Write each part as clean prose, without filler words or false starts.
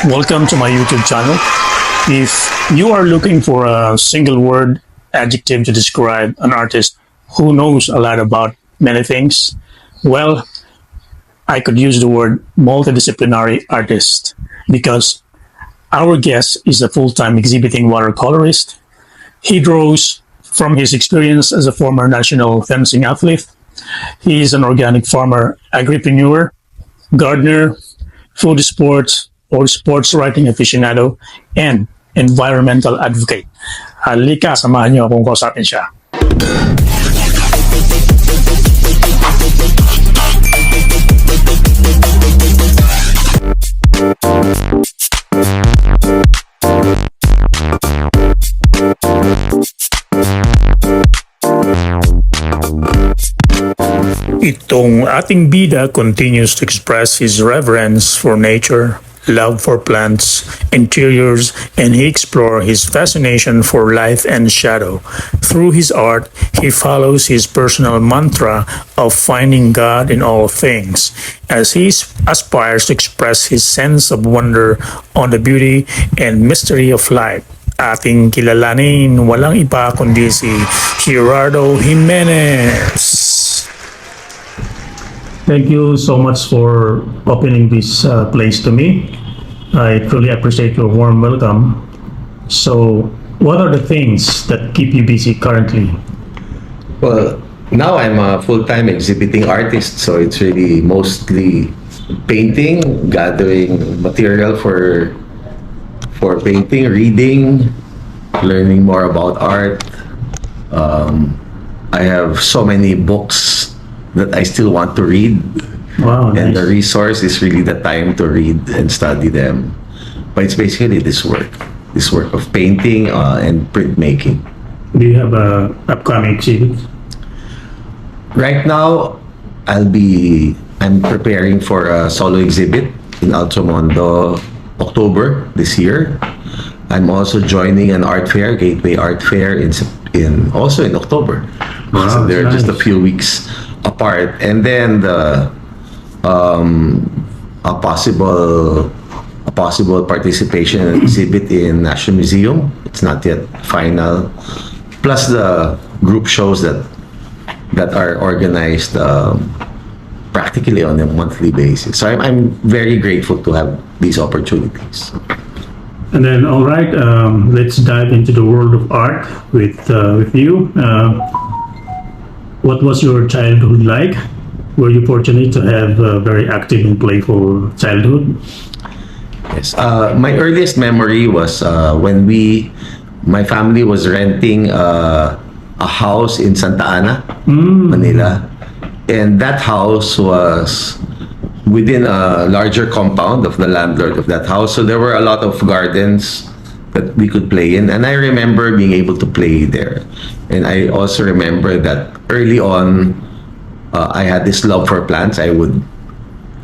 Welcome to my YouTube channel. If you are looking for a single word adjective to describe an artist who knows a lot about many things, well, I could use the word multidisciplinary artist because our guest is a full-time exhibiting watercolorist. He draws from his experience as a former national fencing athlete. He is an organic farmer, agripreneur, gardener, food sports or sports writing aficionado, and environmental advocate. Halika, samahan niyo akong kausapin siya. Itong ating bida continues to express his reverence for nature, love for plants, interiors, and he explores his fascination for light and shadow. Through his art, he follows his personal mantra of finding God in all things, as he aspires to express his sense of wonder on the beauty and mystery of life. Ating kilalanin walang iba kundi si Gerardo Jimenez. Thank you so much for opening this place to me. I truly appreciate your warm welcome. So, what are the things that keep you busy currently? Well, now I'm a full-time exhibiting artist, so it's really mostly painting, gathering material for painting, reading, learning more about art. I have so many books that I still want to read. Wow, and nice. the resource is really the time to read and study them. But it's basically this work of painting and printmaking. Do you have a upcoming exhibit? Right now, I'm preparing for a solo exhibit in Altomondo, October this year. I'm also joining an art fair, Gateway Art Fair also in October. Wow, So they're nice. just a few weeks apart, and then a possible participation in an exhibit in National Museum. It's not yet final. Plus the group shows that are organized practically on a monthly basis. So I'm very grateful to have these opportunities. And then, all right, let's dive into the world of art with you. What was your childhood like? Were you fortunate to have a very active and playful childhood? Yes. My earliest memory was when my family was renting a house in Santa Ana, Manila. And that house was within a larger compound of the landlord of that house. So there were a lot of gardens that we could play in. And I remember being able to play there. And I also remember that early on, I had this love for plants. I would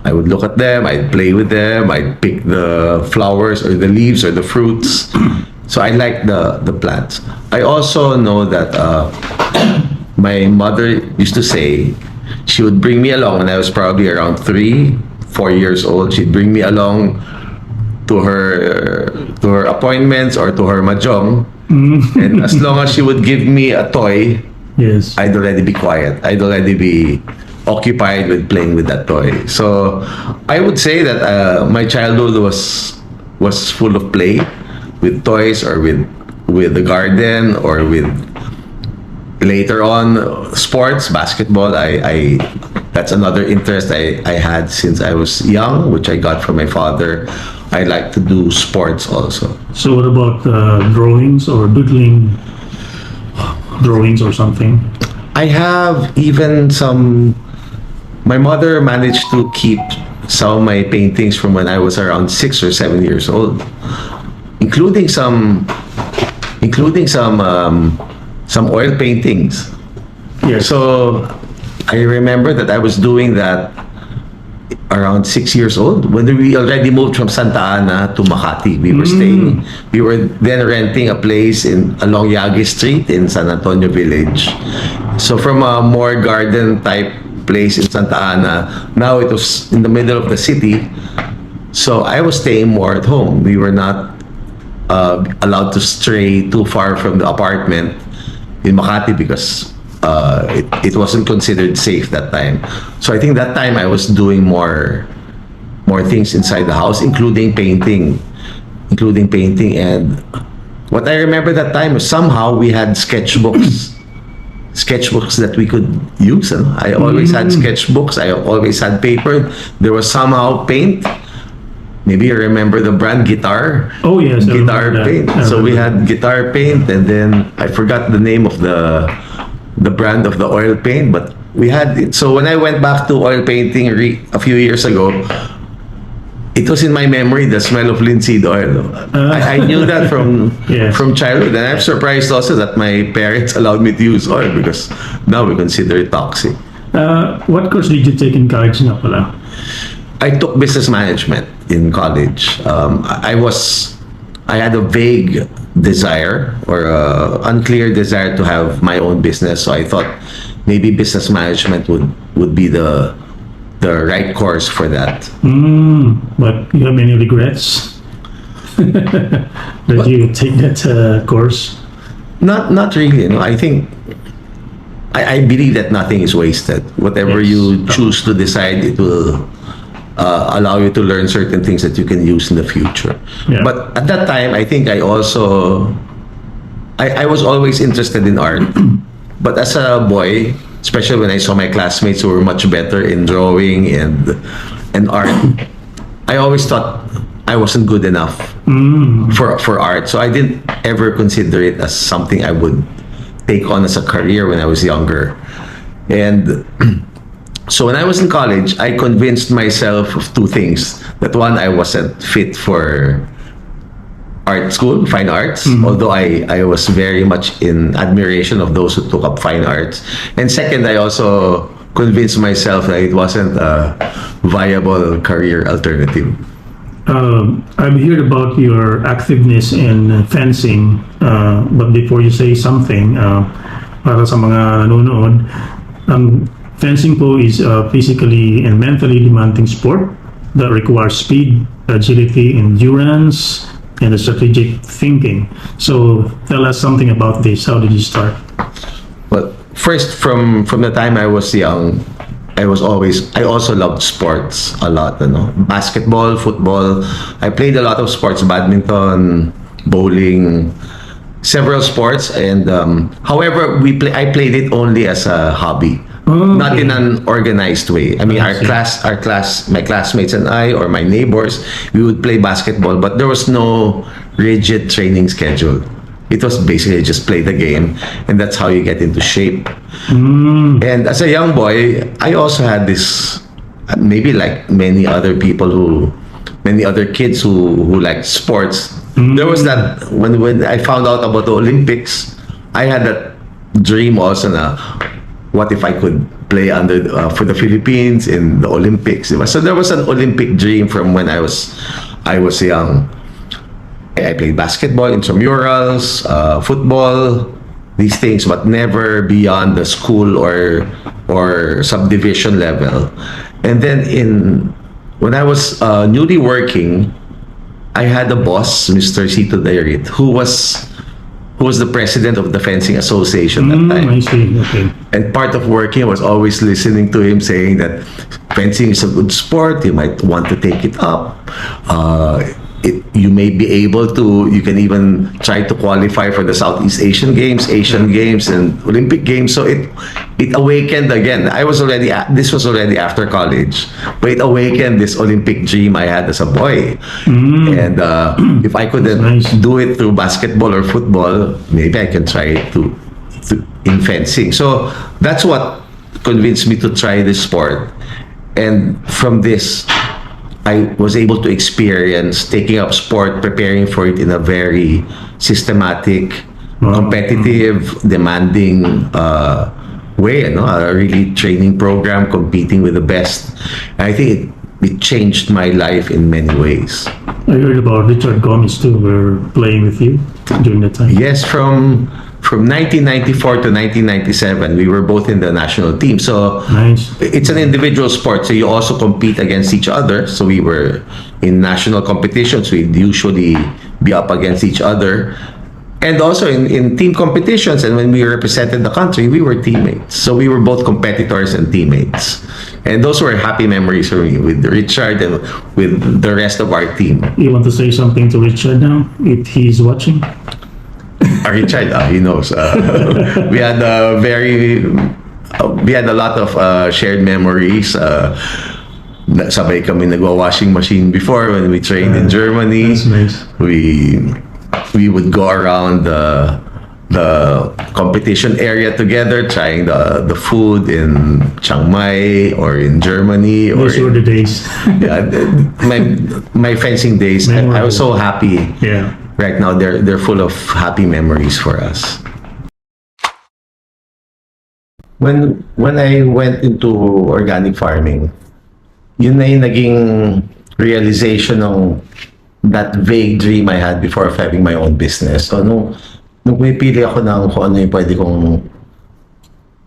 look at them, I'd play with them, I'd pick the flowers or the leaves or the fruits. So I liked the plants. I also know that my mother used to say she would bring me along when I was probably around 3-4 years old. She'd bring me along to her appointments or to her mahjong. And as long as she would give me a toy, Yes. I'd already be quiet. I'd already be occupied with playing with that toy. So I would say that my childhood was full of play with toys or with the garden or with later on sports, basketball. I that's another interest I had since I was young, which I got from my father. I like to do sports also. So what about drawings or doodling drawings or something? I have even some. My mother managed to keep some of my paintings from when I was around 6 or 7 years old, including some oil paintings. Yes. So I remember that I was doing that around 6 years old when we already moved from Santa Ana to Makati. We were then renting a place along Yagi Street in San Antonio Village. So from a more garden type place in Santa Ana, now it was in the middle of the city. So I was staying more at home. We were not allowed to stray too far from the apartment in Makati because it wasn't considered safe that time. So I think that time I was doing more things inside the house, including painting. And what I remember that time was somehow we had sketchbooks that we could use. I always had sketchbooks. I always had paper. There was somehow paint. Maybe you remember the brand Guitar. Oh yes, I Guitar remember that. paint. I So we remember had guitar paint, and then I forgot the name of the brand of the oil paint, but we had it. So when I went back to oil painting a few years ago, it was in my memory, the smell of linseed oil. I knew that from Yes. from childhood, and I'm surprised also that my parents allowed me to use oil because now we consider it toxic. What course did you take in college nga pala? I took business management in college. I had a vague desire or unclear desire to have my own business, so I thought maybe business management would be the right course for that. But you have any regrets that you take that course? Not really. I think I believe that nothing is wasted. Whatever Yes. you choose to decide, it will allow you to learn certain things that you can use in the future. Yeah. But at that time, I think I was always interested in art. But as a boy, especially when I saw my classmates who were much better in drawing and art, I always thought I wasn't good enough for art. So I didn't ever consider it as something I would take on as a career when I was younger. And so when I was in college, I convinced myself of two things. That one, I wasn't fit for art school, fine arts, although I was very much in admiration of those who took up fine arts. And second, I also convinced myself that it wasn't a viable career alternative. I've heard about your activeness in fencing, but before you say something, para sa mga nanonood, fencing po is a physically and mentally demanding sport that requires speed, agility, endurance, and strategic thinking. So tell us something about this. How did you start? Well, first, from the time I was young, I also loved sports a lot. Basketball, football. I played a lot of sports, badminton, bowling, several sports. And however, I played it only as a hobby. Not in an organized way. I mean, I see. my classmates and I, or my neighbors, we would play basketball, but there was no rigid training schedule. It was basically just play the game, and that's how you get into shape. And as a young boy, I also had this, maybe like many other kids who liked sports. There was that when I found out about the Olympics, I had that dream also na, what if I could play for the Philippines in the Olympics? So there was an Olympic dream from when I was young. I played basketball, intramurals, football, these things, but never beyond the school or subdivision level. And then when I was newly working, I had a boss, Mr. Cito Dairit, who was the president of the Fencing Association that time. I see. Okay. And part of working was always listening to him saying that fencing is a good sport. You might want to take it up. You may be able to. You can even try to qualify for the Southeast Asian Games, Games, and Olympic Games. So it awakened again. This was already after college, but it awakened this Olympic dream I had as a boy. And if I couldn't Nice. do it through basketball or football, maybe I can try it in fencing. So that's what convinced me to try this sport. And from this, I was able to experience taking up sport, preparing for it in a very systematic, competitive, demanding way. A really training program, competing with the best. And I think it changed my life in many ways. I heard about Richard Gomez too. Were playing with you during that time. Yes, from from 1994 to 1997, we were both in the national team. So Nice. it's an individual sport, so you also compete against each other. So we were in national competitions. We'd usually be up against each other. And also in team competitions, and when we represented the country, we were teammates. So we were both competitors and teammates. And those were happy memories for me with Richard and with the rest of our team. You want to say something to Richard now, if he's watching? Richard, he knows. We had we had a lot of shared memories. Sabay kami nagwa-washing machine before when we trained in Germany. That's nice. We would go around the competition area together, trying the food in Chiang Mai or in Germany. Or Those were the days. yeah, my fencing days. I was so happy. Yeah. Right now, they're full of happy memories for us. When I went into organic farming, yun na yung naging realization ng that vague dream I had before of having my own business. So nung pumipili ako ng kung ano yung pwede kong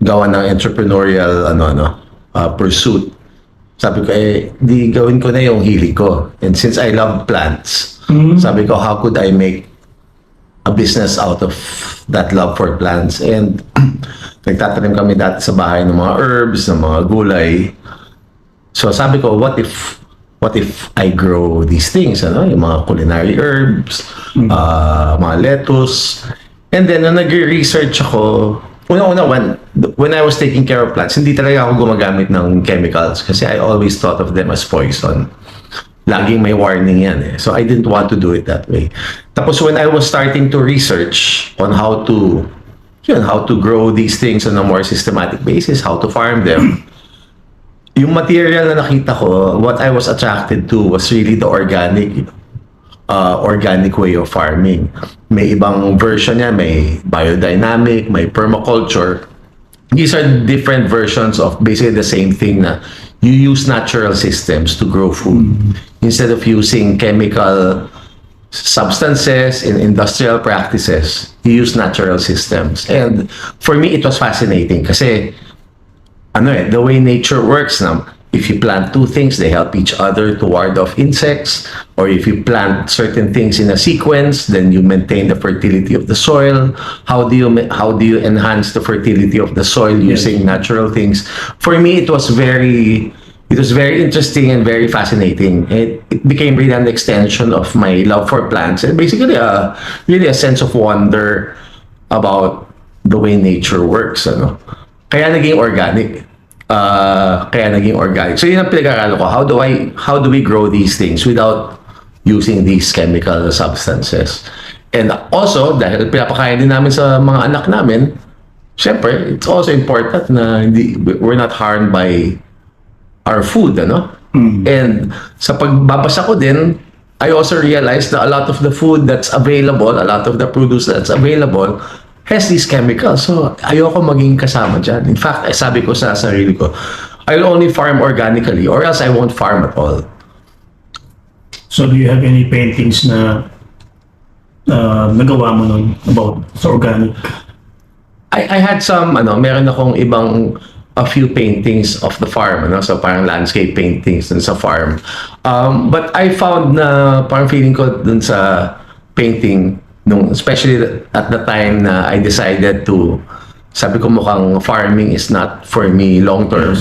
gawa ng entrepreneurial pursuit, sabi ko di gawin ko na yung hilig ko. And since I love plants, sabi ko, how could I make a business out of that love for plants? And nagtatanim kami dati sa bahay ng mga herbs, ng mga gulay. So sabi ko, what if I grow these things, yung mga culinary herbs, mga lettuce. And then, nung nag-research ako, una-una, when I was taking care of plants, hindi talaga ako gumagamit ng chemicals kasi I always thought of them as poison. Laging may warning yan eh. So I didn't want to do it that way. Tapos when I was starting to research on how to grow these things on a more systematic basis, how to farm them, yung material na nakita ko, what I was attracted to was really the organic way of farming. May ibang version niya, may biodynamic, may permaculture. These are different versions of basically the same thing na you use natural systems to grow food instead of using chemical substances in industrial practices. You use natural systems. And for me, it was fascinating kasi the way nature works now, if you plant two things, they help each other to ward off insects. Or if you plant certain things in a sequence, then you maintain the fertility of the soil. How do you enhance the fertility of the soil using natural things? For me, it was very interesting and very fascinating. It became really an extension of my love for plants and basically really a sense of wonder about the way nature works. Kaya naging organic. So yun ang pinag-aaral ko. How do we grow these things without using these chemical substances? And also, dahil pinapakain din namin sa mga anak namin, syempre, it's also important na we're not harmed by our food, And sa pagbabasa ko din, I also realized that a lot of the food that's available, a lot of the produce that's available, has these chemicals. So, ayoko maging kasama dyan. In fact, sabi ko sa sarili ko, I'll only farm organically or else I won't farm at all. So, do you have any paintings na nagawa mo nun about sa organic? I had some, meron akong a few paintings of the farm, so parang landscape paintings dun sa farm. But I found na parang feeling ko dun sa painting, especially at the time na I decided to, sabi ko mukhang farming is not for me long term.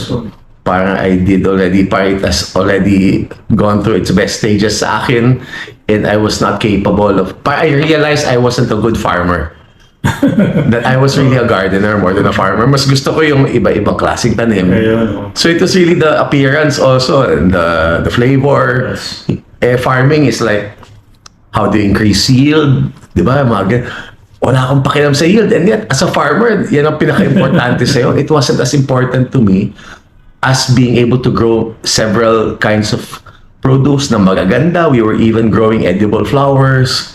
Parang I did already, it has already gone through its best stages sa akin and I was not capable of, I realized I wasn't a good farmer. That I was really a gardener more than a farmer. Mas gusto ko yung iba-ibang klaseng tanim. So it was really the appearance also and the flavor. Farming is like, how do you increase yield? Diba? Wala akong pakialam sa yield. And yet, as a farmer, yan ang pinaka-importante sa'yo. It wasn't as important to me as being able to grow several kinds of produce na magaganda. We were even growing edible flowers.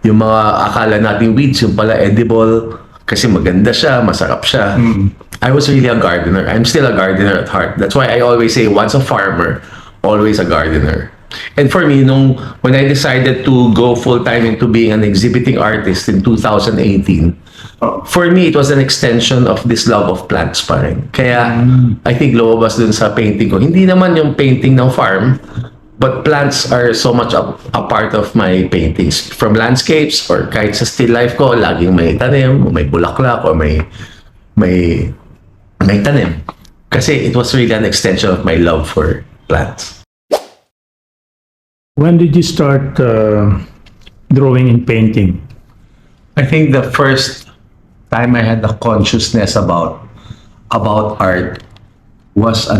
Yung mga akala nating weeds, yung pala edible. Kasi maganda siya, masarap siya. I was really a gardener. I'm still a gardener at heart. That's why I always say, once a farmer, always a gardener. And for me, when I decided to go full-time into being an exhibiting artist in 2018, For me, it was an extension of this love of plants pa rin. Kaya, I think lumabas dun sa painting ko. Hindi naman yung painting ng farm, but plants are so much a part of my paintings. From landscapes, or kahit sa still life ko, laging may tanim, may bulaklak, or may tanim. Kasi it was really an extension of my love for plants. When did you start drawing and painting? I think the first time I had the consciousness about art was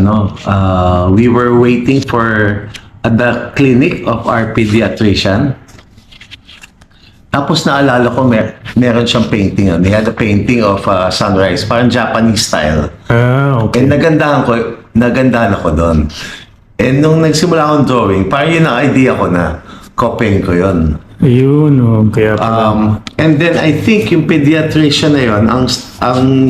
we were waiting for at the clinic of our pediatrician. Tapos naalala ko meron siyang painting. They had a painting of sunrise, parang Japanese style. Okay. And nagandahan ako doon. And nung nagsimula akong drawing, parang yun ang idea ko na copying ko yun. Ayun, kaya pala. And then I think yung pediatrician na yun, ang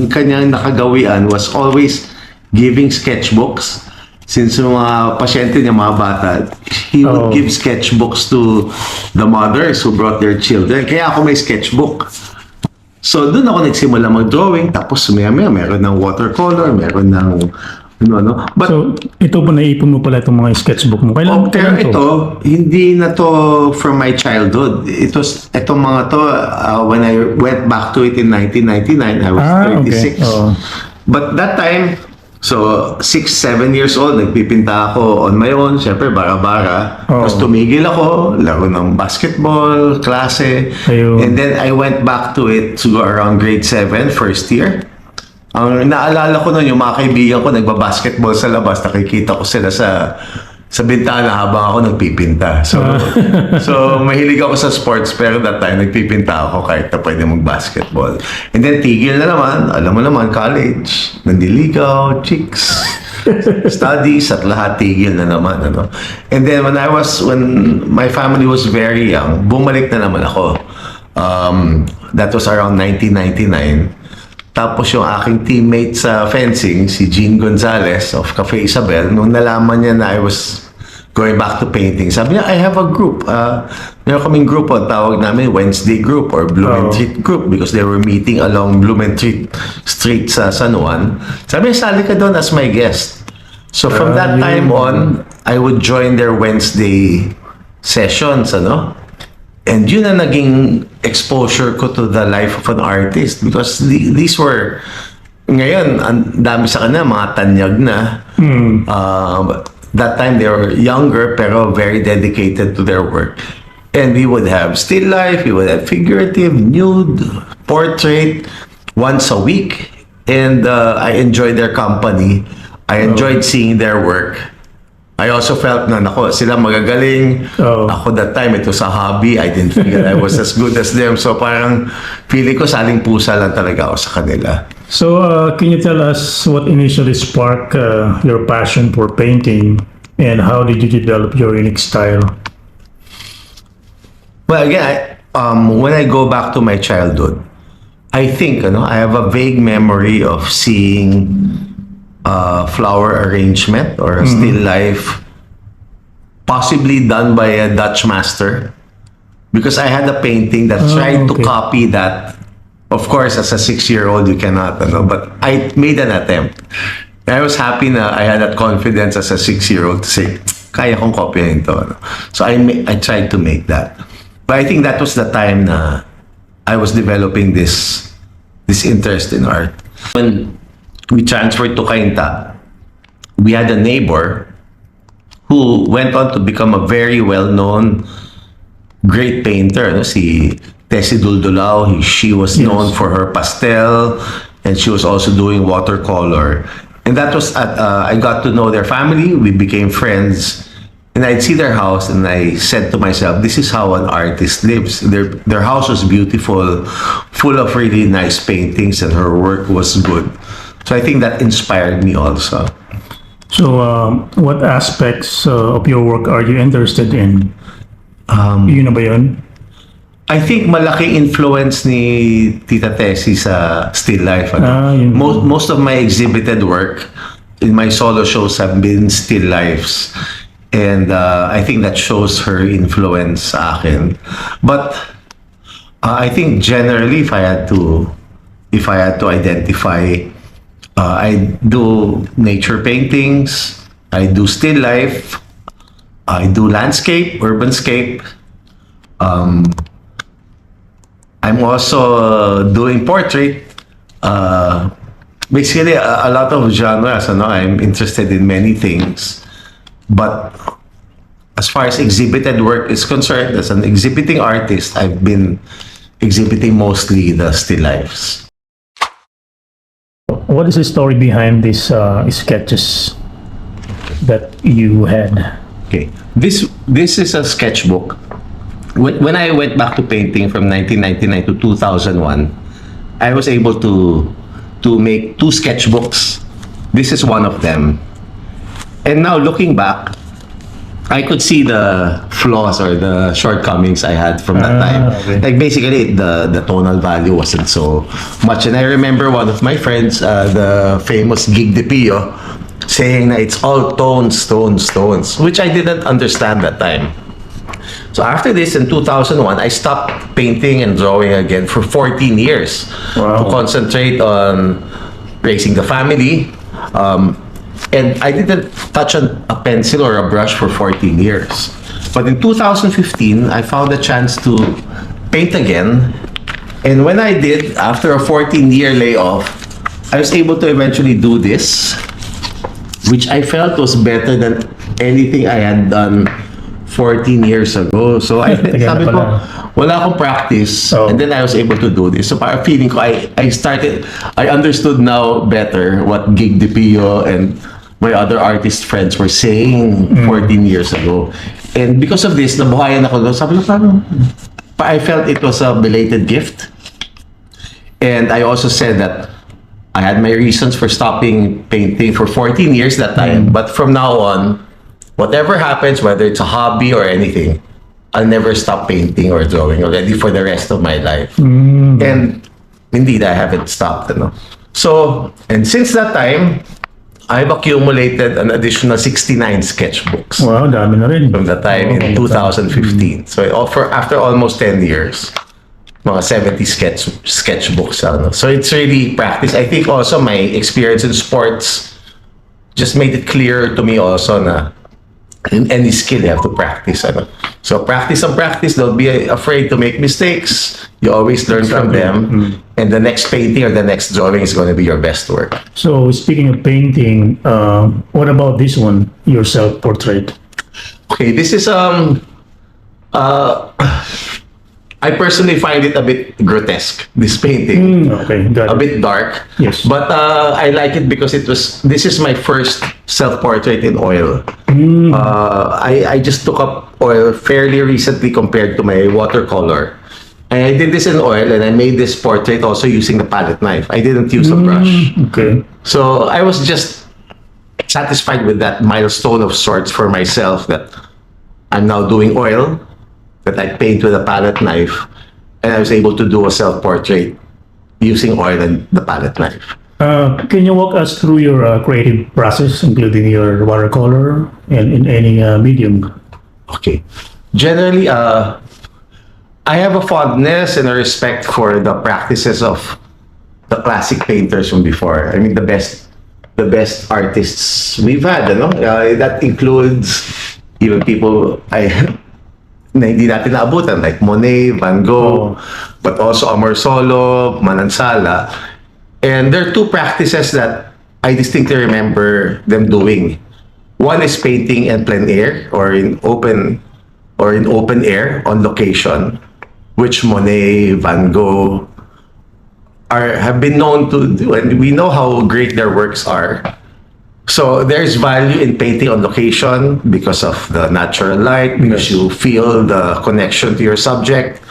kanyang nakagawian was always giving sketchbooks. Since yung mga pasyente niya, mga bata, he would give sketchbooks to the mothers who brought their children. Kaya ako may sketchbook. So doon ako nagsimula mag-drawing, tapos maya-maya meron ng watercolor, meron ng But, so, ito po naipon mo pala itong mga sketchbook mo. Kailan pero to? ito, hindi na to from my childhood. Itong mga to, when I went back to it in 1999, I was 36. Okay. But that time, so 6-7 years old, nagpipinta ako on my own, syempre bara-bara. Tapos tumigil ako, laro ng basketball, klase. Ayun. And then I went back to it to around grade 7, first year. Ang naalala ko noon, yung mga kaibigan ko nagba-basketball sa labas, nakikita ko sila sa bintana habang ako nagpipinta. So mahilig ako sa sports, pero that time nagpipinta ako kahit na pwede mag-basketball. And then tigil na naman, alam mo naman, college, nandiligaw, chicks, studies, at lahat tigil na naman. And then when my family was very young, bumalik na naman ako. That was around 1999. Tapos yung aking teammate sa fencing, si Jean Gonzalez of Cafe Isabel, nung nalaman niya na I was going back to painting, sabi niya, I have a group. Meron kaming group, tawag namin Wednesday group or Blumentritt group, because they were meeting along Blumentritt Street sa San Juan. Sabi niya, sali ka doon as my guest. So from that time on, I would join their Wednesday sessions, And yun na naging exposure ko to the life of an artist, because these were, ngayon, ang dami sa kanila, mga tanyag na. That time, they were younger, pero very dedicated to their work. And we would have still life, we would have figurative, nude, portrait, once a week. And I enjoyed their company. I enjoyed seeing their work. I also felt na, sila magagaling. Ako that time, ito sa hobby. I didn't feel I was as good as them. So parang feeling ko saling pusa lang talaga ako sa kanila. So can you tell us what initially sparked your passion for painting, and how did you develop your unique style? Well, again, when I go back to my childhood, I think, I have a vague memory of seeing flower arrangement or a still life, possibly done by a Dutch master, because I had a painting that tried to copy that. Of course, as a 6-year-old, you cannot, but I made an attempt. I was happy na I had that confidence as a 6-year-old to say, kaya kong kopyahin to. So I tried to make that. But I think that was the time na I was developing this interest in art. When we transferred to Cainta, we had a neighbor who went on to become a very well-known great painter. Si Tessie Duldulao, she was known for her pastel, and she was also doing watercolor. And that was I got to know their family, we became friends, and I'd see their house, and I said to myself, this is how an artist lives. Their house was beautiful, full of really nice paintings, and her work was good. So I think that inspired me also. So what aspects of your work are you interested in? Yun na ba yun? I think malaking influence ni Tita Tessie sa still life. Most of my exhibited work in my solo shows have been still lifes. And I think that shows her influence sa akin. But I think generally, if I had to if I had to identify, I do nature paintings, I do still life, I do landscape, urbanscape. I'm also doing portrait. Basically, a lot of genres. I'm interested in many things. But as far as exhibited work is concerned, as an exhibiting artist, I've been exhibiting mostly the still lifes. What is the story behind these sketches that you had? Okay, this is a sketchbook. When I went back to painting from 1999 to 2001, I was able to make 2 sketchbooks. This is one of them. And now looking back, I could see the flaws or the shortcomings I had from that time. Okay. Like basically, the tonal value wasn't so much. And I remember one of my friends, the famous Gig de Pio, saying that it's all tones, tones, tones, which I didn't understand that time. So after this, in 2001, I stopped painting and drawing again for 14 years Wow. to concentrate on raising the family. And I didn't touch a pencil or a brush for 14 years. But in 2015, I found a chance to paint again. And when I did, after a 14-year layoff, I was able to eventually do this, which I felt was better than anything I had done 14 years ago. So I sabi ko, wala akong practice. Oh. And then I was able to do this. So parang feeling ko, I understood now better what Gig de Pio and my other artist friends were saying 14 years ago. And because of this, nabuhayan ako doon. Sabi ko, parang, I felt it was a belated gift. And I also said that I had my reasons for stopping painting for 14 years that time. But from now on, whatever happens, whether it's a hobby or anything, I'll never stop painting or drawing already for the rest of my life. And indeed, I haven't stopped. So, and since that time, I've accumulated an additional 69 sketchbooks Wow, dami na rin. from that time in 2015. So after almost 10 years, mga 70 sketchbooks. So it's really practice. I think also my experience in sports just made it clear to me also na in any skill you have to practice. So practice and practice. Don't be afraid to make mistakes. You always learn from them. And the next painting or the next drawing is going to be your best work. So speaking of painting, what about this one, your self-portrait? Okay, this is I personally find it a bit grotesque, this painting. Okay, got A it. bit dark. Yes. But I like it because this is my first self-portrait in oil. I just took up oil fairly recently compared to my watercolor. And I did this in oil and I made this portrait also using the palette knife. I didn't use a brush. Okay. So I was just satisfied with that milestone of sorts for myself that I'm now doing oil, that I paint with a palette knife, and I was able to do a self-portrait using oil and the palette knife. Can you walk us through your creative process, including your watercolor and in any medium? Okay. Generally, I have a fondness and a respect for the practices of the classic painters from before. I mean, the best artists we've had, that includes even people na hindi natin naabutan, like Monet, Van Gogh, but also Amorsolo, Manansala. And there are 2 practices that I distinctly remember them doing. One is painting in plein air or in open air on location, which Monet, Van Gogh have been known to do, and we know how great their works are. So there's value in painting on location because of the natural light, because you feel the connection to your subject.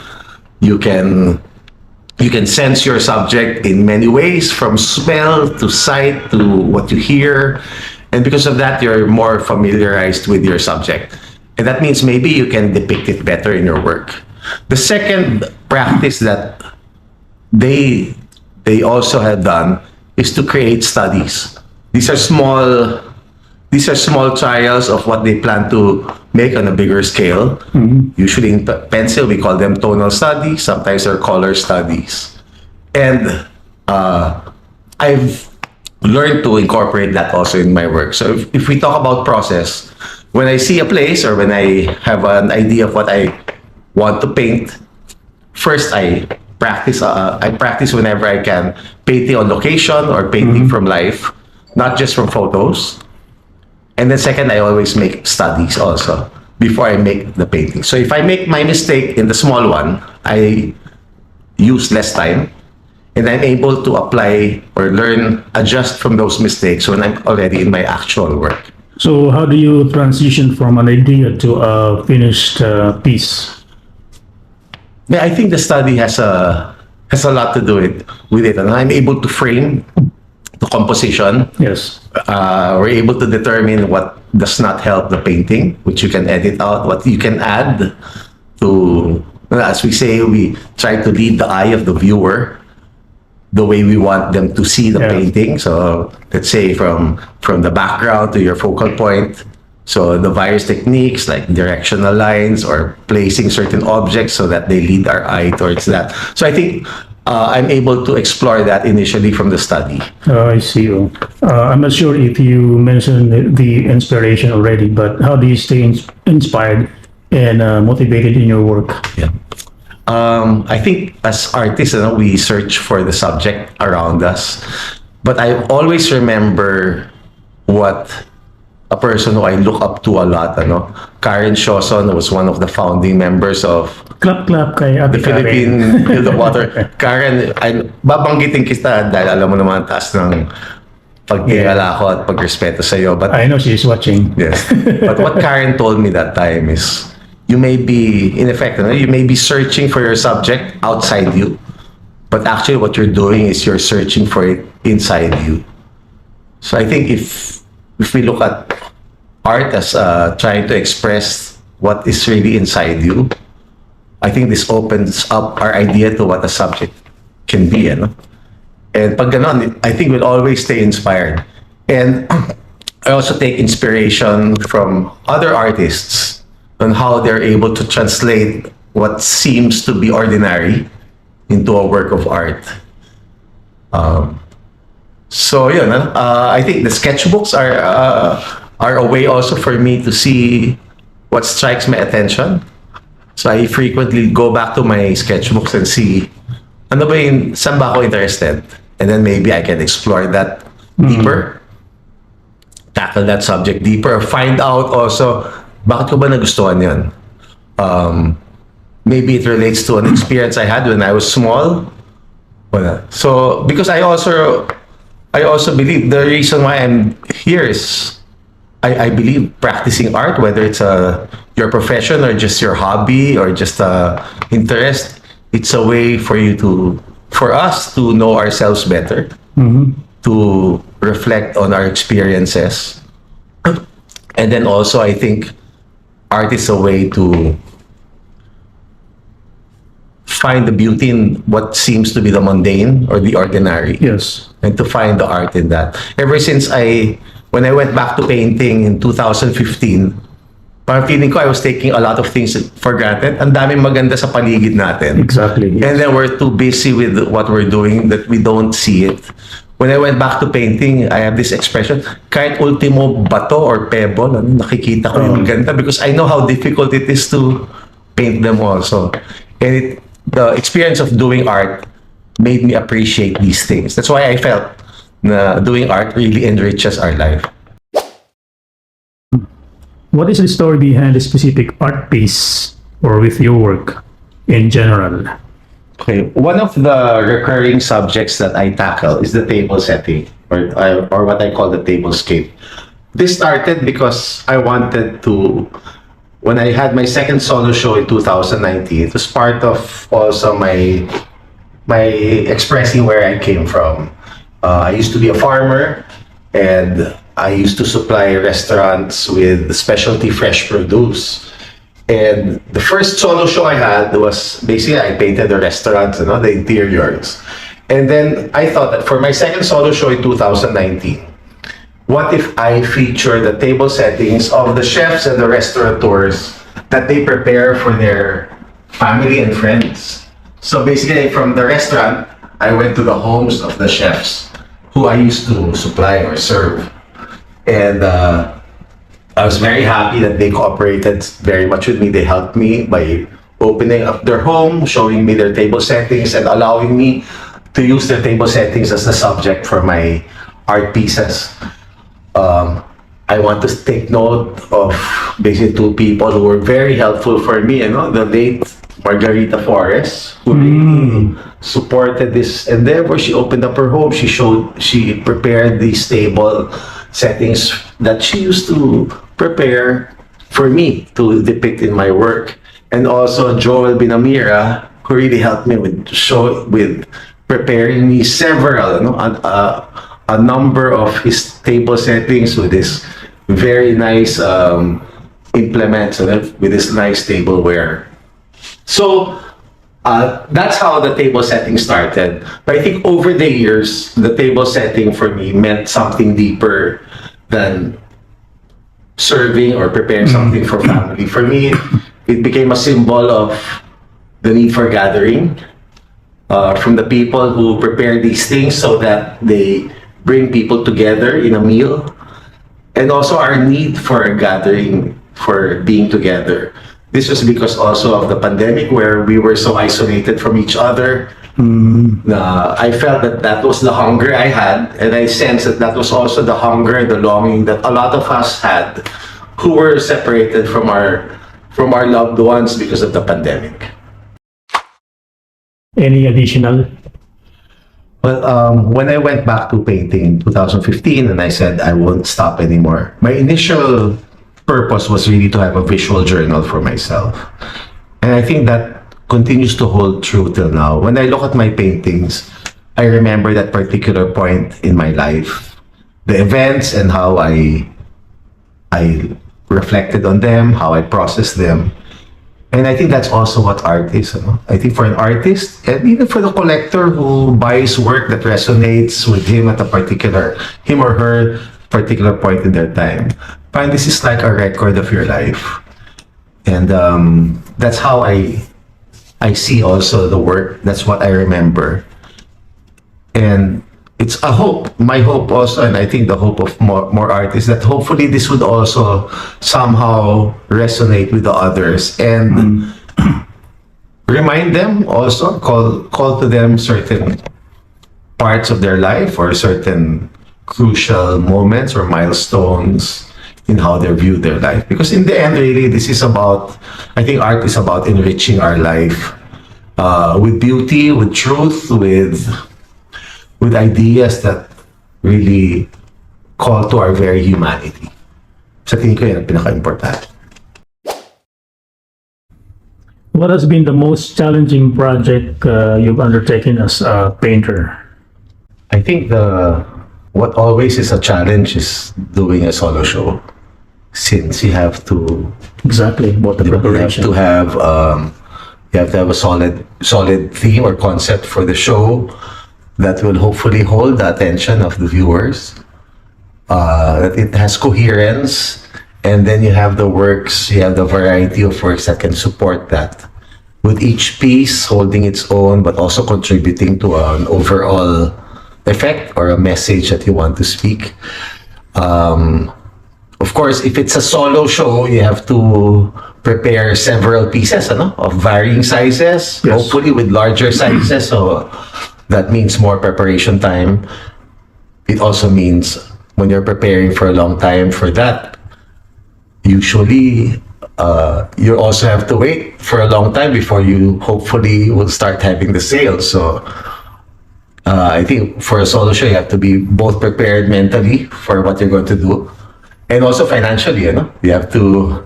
You can sense your subject in many ways, from smell to sight to what you hear. And because of that, you're more familiarized with your subject. And that means maybe you can depict it better in your work. The second practice that they also have done is to create studies. These are small trials of what they plan to make on a bigger scale. Usually in pencil, we call them tonal studies. Sometimes they're color studies. And I've learned to incorporate that also in my work. So if we talk about process, when I see a place or when I have an idea of what I want to paint, first I practice. I practice whenever I can, painting on location or painting from life, not just from photos. And then second, I always make studies also before I make the painting. So if I make my mistake in the small one, I use less time, and I'm able to apply or learn, adjust from those mistakes when I'm already in my actual work. So how do you transition from an idea to a finished piece? Yeah, I think the study has a lot to do with it, and I'm able to frame the composition. Yes. We're able to determine what does not help the painting, which you can edit out, what you can add to. As we say, we try to lead the eye of the viewer the way we want them to see the painting. So let's say from the background to your focal point. So the various techniques like directional lines or placing certain objects so that they lead our eye towards that. So I think I'm able to explore that initially from the study. I see. I'm not sure if you mentioned the inspiration already, but how do you stay inspired and motivated in your work? Yeah. I think as artists, we search for the subject around us. But I always remember what a person who I look up to a lot, Karen Shawson was one of the founding members of Clap clap kay Ate the Philippine Guild of Water. Karen, babanggitin kita dahil alam mo naman ang taas ng pagkilala ko at pagrespeto sa iyo. But I know she's watching. yes. But what Karen told me that time is, you may be, in effect, you may be searching for your subject outside you, but actually what you're doing is you're searching for it inside you. So I think if we look at art as trying to express what is really inside you, I think this opens up our idea to what a subject can be. And pag ganon, I think we'll always stay inspired. And I also take inspiration from other artists on how they're able to translate what seems to be ordinary into a work of art. So yun, I think the sketchbooks are a way also for me to see what strikes my attention. So I frequently go back to my sketchbooks and see ano ba yung saan ba ako interested, and then maybe I can explore that deeper, tackle that subject deeper, or find out also bakit ko ba nagustuhan yun. Maybe it relates to an experience I had when I was small. So because I also believe the reason why I'm here is I believe practicing art, whether it's your profession or just your hobby or just interest, it's a way for us to know ourselves better, to reflect on our experiences, and then also I think art is a way to find the beauty in what seems to be the mundane or the ordinary. Yes. And to find the art in that. Ever since when I went back to painting in 2015, parang feeling ko I was taking a lot of things for granted. Ang daming maganda sa paligid natin. Exactly. Yes. And then we're too busy with what we're doing that we don't see it. When I went back to painting, I have this expression, kahit ultimo bato or pebble, nakikita ko yung ganda because I know how difficult it is to paint them also. And the experience of doing art made me appreciate these things. That's why I felt na doing art really enriches our life. What is the story behind a specific art piece or with your work in general? Okay, one of the recurring subjects that I tackle is the table setting, or what I call the tablescape. This started because I wanted to, when I had my second solo show in 2019, it was part of also my expressing where I came from. I used to be a farmer, and I used to supply restaurants with specialty fresh produce. And the first solo show I had was basically I painted the restaurants, the interiors. And then I thought that for my second solo show in 2019, what if I feature the table settings of the chefs and the restaurateurs that they prepare for their family and friends? So basically from the restaurant, I went to the homes of the chefs who I used to supply or serve. And I was very happy that they cooperated very much with me. They helped me by opening up their home, showing me their table settings, and allowing me to use their table settings as the subject for my art pieces. I want to take note of basically two people who were very helpful for me, the late Margarita Forrest, who really supported this endeavor. She opened up her home. She prepared these table settings that she used to prepare for me to depict in my work. And also Joel Binamira, who really helped me with preparing me several, a number of his table settings with this very nice implements with this nice tableware. So that's how the table setting started. But I think over the years, the table setting for me meant something deeper than serving or preparing something for family. For me, it became a symbol of the need for gathering from the people who prepare these things so that they bring people together in a meal, and also our need for a gathering, for being together. This was because also of the pandemic, where we were so isolated from each other. I felt that was the hunger I had, and I sensed that was also the hunger, the longing that a lot of us had, who were separated from our loved ones because of the pandemic. Any additional? Well, when I went back to painting in 2015 and I said I won't stop anymore, my initial purpose was really to have a visual journal for myself. And I think that continues to hold true till now. When I look at my paintings, I remember that particular point in my life, the events and how I reflected on them, how I processed them. And I think that's also what art is. I think for an artist, and even for the collector who buys work that resonates with him at him or her particular point in their time, find this is like a record of your life. And that's how I see also the work. That's what I remember. And it's a hope, my hope also, and I think the hope of more artists, that hopefully this would also somehow resonate with the others and remind them also, call to them certain parts of their life or certain crucial moments or milestones in how they view their life. Because in the end, really, this is about, I think art is about enriching our life with beauty, with truth, with ideas that really call to our very humanity. Sa tingin ko yan ang pinaka-importante. What has been the most challenging project you've undertaken as a painter? I think what always is a challenge is doing a solo show, since you have to Exactly, what the preparation. you have to have a solid theme or concept for the show that will hopefully hold the attention of the viewers, that it has coherence, and then you have the variety of works that can support that, with each piece holding its own but also contributing to an overall effect or a message that you want to speak. Of course, if it's a solo show, you have to prepare several pieces of varying sizes, Yes. hopefully with larger sizes, so that means more preparation time. It also means when you're preparing for a long time for that, usually you also have to wait for a long time before you hopefully will start having the sales. So I think for a solo show, you have to be both prepared mentally for what you're going to do, and also financially. You have to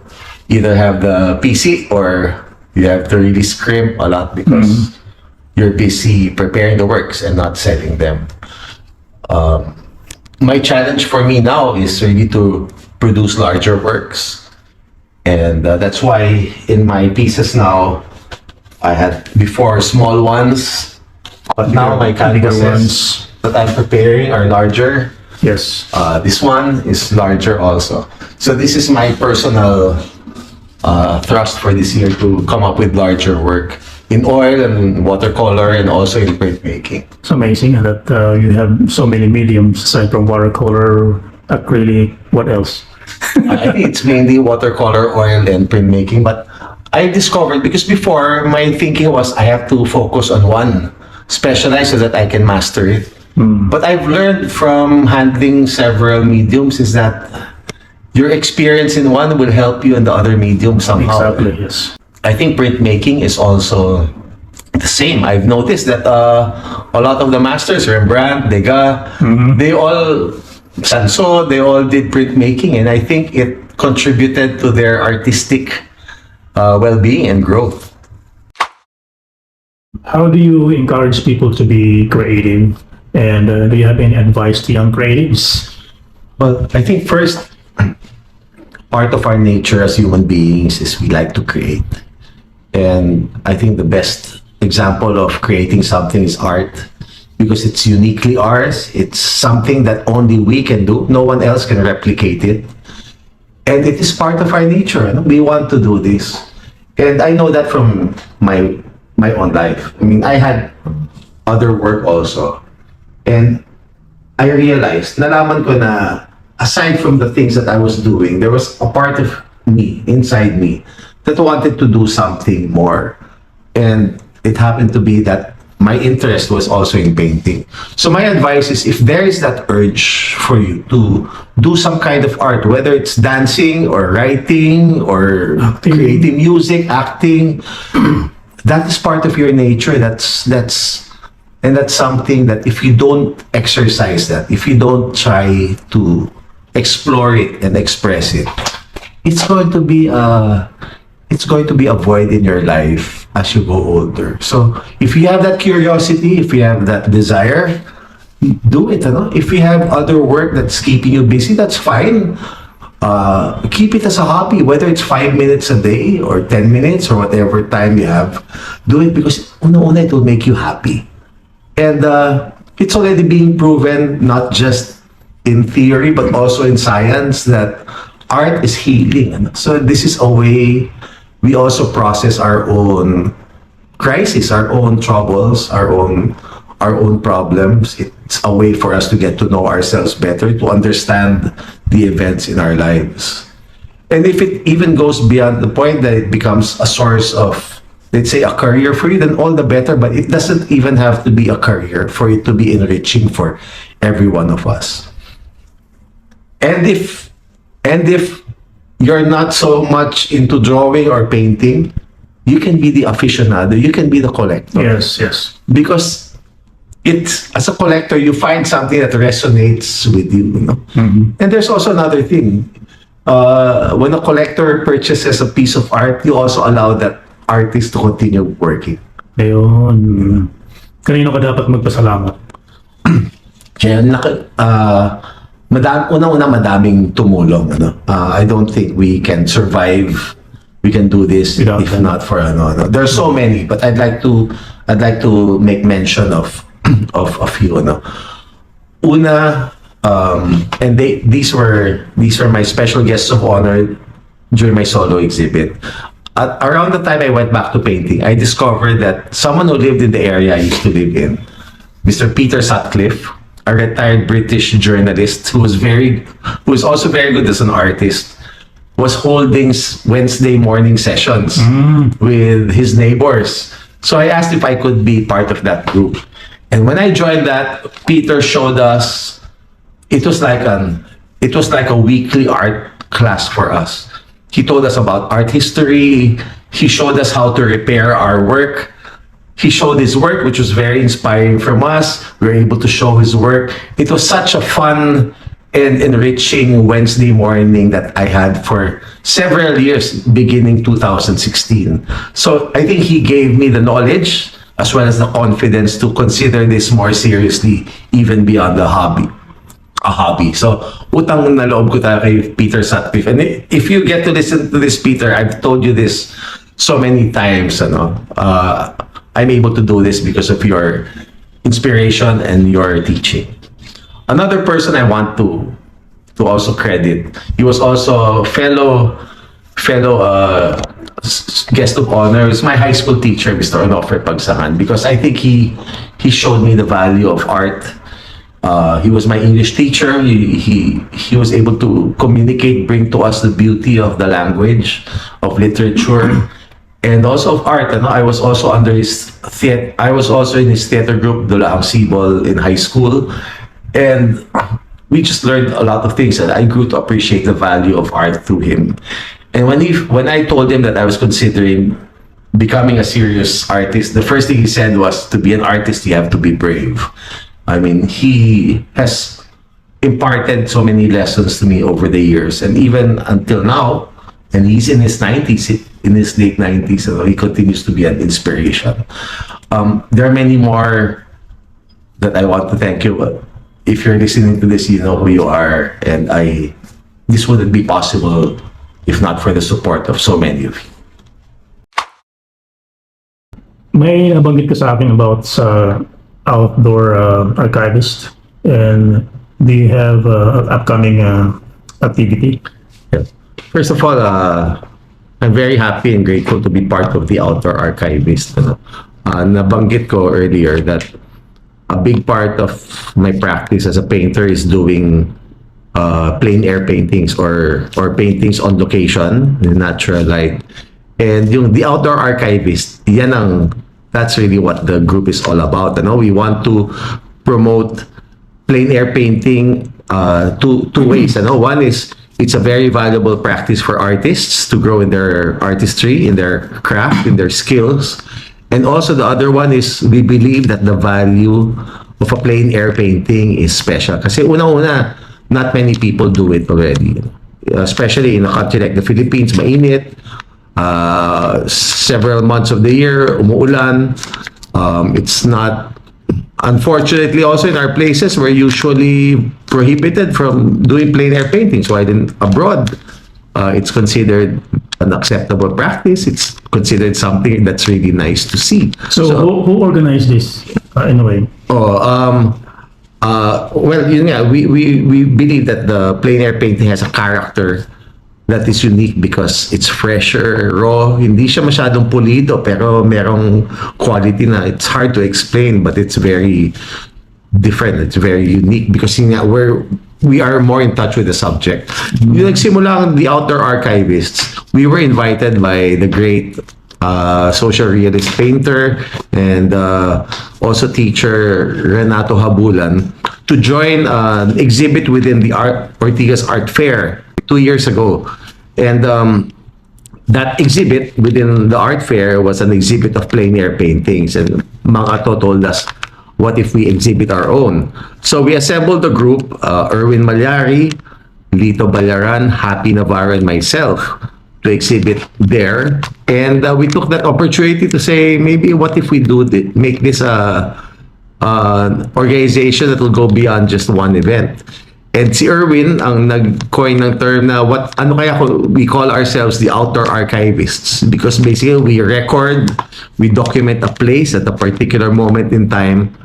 either have the PC or you have to really scrimp a lot because you're busy preparing the works and not selling them. My challenge for me now is really to produce larger works. And that's why in my pieces now, I had before small ones, but now my canvases that I'm preparing are larger. Yes. This one is larger also. So this is my personal thrust for this year, to come up with larger work in oil and watercolor and also in printmaking. It's amazing that you have so many mediums aside from watercolor, acrylic. What else? I think it's mainly watercolor, oil, and printmaking. But I discovered, because before my thinking was I have to focus on one, specialize so that I can master it. But I've learned from handling several mediums is that your experience in one will help you in the other medium somehow. Exactly. Yes. I think printmaking is also the same. I've noticed that a lot of the masters, Rembrandt, Degas, they all, Sanso, they all did printmaking, and I think it contributed to their artistic well-being and growth. How do you encourage people to be creative? And do you have any advice to young creatives? Well, I think first, part of our nature as human beings is we like to create. And I think the best example of creating something is art, because it's uniquely ours. It's something that only we can do. No one else can replicate it. And it is part of our nature. You know? We want to do this. And I know that from my own life. I mean, I had other work also. And I realized, nalaman ko na aside from the things that I was doing, there was a part of me, inside me, that wanted to do something more. And it happened to be that my interest was also in painting. So my advice is, if there is that urge for you to do some kind of art, whether it's dancing or writing or creating music, acting, that is part of your nature. And that's something that if you don't exercise that, if you don't try to explore it and express it, it's going to be a void in your life as you go older. So if you have that curiosity, if you have that desire, do it. You know? If you have other work that's keeping you busy, that's fine. Keep it as a hobby, whether it's 5 minutes a day or 10 minutes or whatever time you have. Do it because una it will make you happy. And it's already being proven, not just in theory, but also in science, that art is healing. So this is a way we also process our own crisis, our own troubles, our own problems. It's a way for us to get to know ourselves better, to understand the events in our lives. And if it even goes beyond the point that it becomes a source of, let's say, a career for you, then all the better. But it doesn't even have to be a career for it to be enriching for every one of us. And if you're not so much into drawing or painting, you can be the aficionado, you can be the collector. Yes. Because it's, as a collector, you find something that resonates with you, you know? And there's also another thing. When a collector purchases a piece of art, you also allow that artist to continue working. Ayun. Kanino ka dapat magpasalamat? Kaya madaming tumulong. Ano? I don't think we can survive, we can do this without if them. not for ano. There's so many, but I'd like to make mention of a few. Ano. Una, and these were my special guests of honor during my solo exhibit. Around the time I went back to painting, I discovered that someone who lived in the area I used to live in, Mr. Peter Sutcliffe, a retired British journalist who was also very good as an artist, was holding Wednesday morning sessions with his neighbors. So I asked if I could be part of that group. And when I joined that, Peter showed us, it was like a weekly art class for us. He told us about art history. He showed us how to repair our work. He showed his work, which was very inspiring from us. We were able to show his work. It was such a fun and enriching Wednesday morning that I had for several years, beginning 2016. So I think he gave me the knowledge as well as the confidence to consider this more seriously, even beyond a hobby. So, utang na loob ko talaga kay Peter Sutcliffe. And if you get to listen to this, Peter, I've told you this so many times. I'm able to do this because of your inspiration and your teaching. Another person I want to also credit, he was also a fellow guest of honor is my high school teacher, Mr. Onofre Pagsangan, because I think he showed me the value of art. He was my English teacher. He was able to communicate, bring to us the beauty of the language, of literature, and also of art. I was also under his I was also in his theater group, Dulaang Sibol, in high school, and we just learned a lot of things, and I grew to appreciate the value of art through him. And when I told him that I was considering becoming a serious artist, the first thing he said was, to be an artist, you have to be brave. I mean, he has imparted so many lessons to me over the years, and even until now, and he's in his 90s, in his late 90s, so he continues to be an inspiration. There are many more that I want to thank you, but if you're listening to this, you know who you are, and this wouldn't be possible if not for the support of so many of you. May nabanggit ka sa akin about sa outdoor archivist, and do you have an upcoming activity? Yeah. First of all, I'm very happy and grateful to be part of the outdoor archivist. Nabanggit ko earlier that a big part of my practice as a painter is doing plein air paintings or paintings on location in natural light. And the outdoor archivist, that's really what the group is all about. We want to promote plein air painting two ways. One is, it's a very valuable practice for artists to grow in their artistry, in their craft, in their skills. And also the other one is, we believe that the value of a plein air painting is special. Kasi una-una, not many people do it already. Especially in a country like the Philippines, mainit, several months of the year, umuulan. It's not, unfortunately, also in our places, we're usually prohibited from doing plein air paintings. While abroad, it's considered an acceptable practice. It's considered something that's really nice to see. So who organized this in a way? Well, we believe that the plein air painting has a character that is unique because it's fresher, raw. Hindi siya masyadong pulido, pero merong quality na it's hard to explain, but it's very different. It's very unique because we are more in touch with the subject. Yung nagsimula ang the outdoor archivists, we were invited by the great social realist painter and also teacher Renato Habulan to join an exhibit within the Ortigas Art Fair 2 years ago. And that exhibit within the art fair was an exhibit of plein air paintings, and Mang Ato told us, what if we exhibit our own? So we assembled a group, Erwin Malyari, Lito Balaran, Happy Navarro, and myself, to exhibit there. And we took that opportunity to say, maybe what if we make this an organization that will go beyond just one event. And si Erwin ang nag-coin ng term na we call ourselves the outdoor archivists, because basically we document a place at a particular moment in time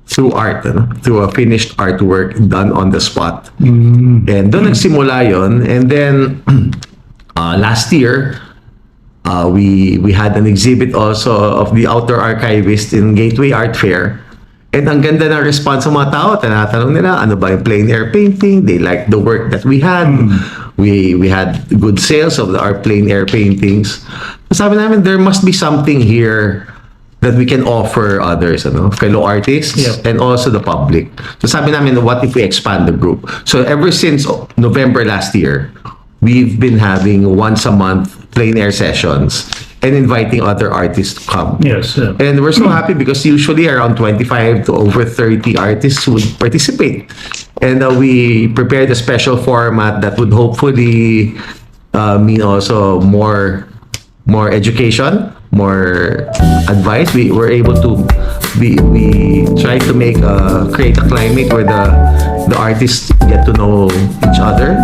through art, through a finished artwork done on the spot. And doon nagsimula yon. And then last year, we had an exhibit also of the outdoor archivist in Gateway Art Fair. And ang ganda ng response ng mga tao, tinatanong nila, ano ba yung plein air painting? They liked the work that we had. We had good sales of our plein air paintings. So sabi namin, there must be something here that we can offer others, fellow artists, and also the public. So sabi namin, what if we expand the group? So ever since November last year, we've been having once a month plein air sessions and inviting other artists to come. Yes. And we're so happy because usually around 25 to over 30 artists would participate. And we prepared a special format that would hopefully mean also more education, more advice. We were able to we tried to create a climate where the artists get to know each other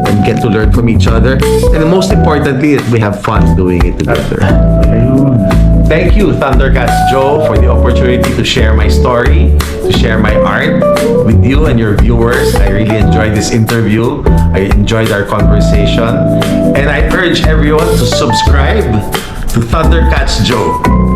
and get to learn from each other, and most importantly, we have fun doing it together. Thank you, Thundercats Joe, for the opportunity to share my story, to share my art with you and your viewers. I really enjoyed this interview. I enjoyed our conversation, and I urge everyone to subscribe Thundercats Joe.